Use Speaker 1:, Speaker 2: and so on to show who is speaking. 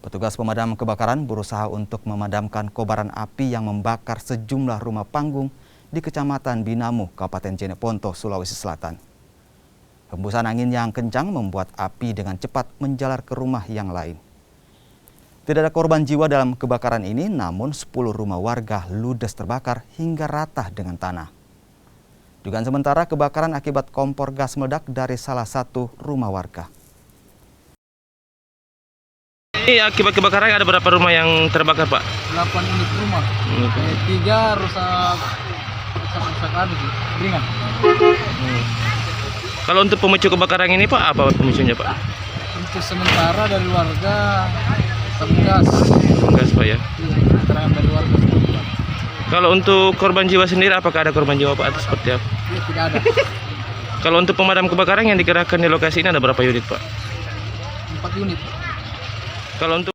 Speaker 1: Petugas pemadam kebakaran berusaha untuk memadamkan kobaran api yang membakar sejumlah rumah panggung di Kecamatan Binamu, Kabupaten JENEPONTO, Sulawesi Selatan. Hembusan angin yang kencang membuat api dengan cepat menjalar ke rumah yang lain. Tidak ada korban jiwa dalam kebakaran ini, namun 10 rumah warga ludes terbakar hingga rata dengan tanah. Dugaan sementara kebakaran akibat kompor gas meledak dari salah satu rumah warga.
Speaker 2: Ini akibat kebakaran ada berapa rumah yang terbakar, Pak?
Speaker 3: 8 unit rumah. 3 rusak ringan.
Speaker 2: Kalau untuk pemicu kebakaran ini, Pak, apa pemicunya, Pak?
Speaker 3: Untuk sementara dari warga Petugas.
Speaker 2: Gas, Pak, ya.
Speaker 3: Keterangan dari warga.
Speaker 2: Kalau untuk korban jiwa sendiri, apakah ada korban jiwa, Pak, atau seperti apa?
Speaker 3: Iya, tidak ada.
Speaker 2: Kalau untuk pemadam kebakaran yang dikerahkan di lokasi ini ada berapa unit, Pak?
Speaker 3: 4 unit.
Speaker 2: Kalau untuk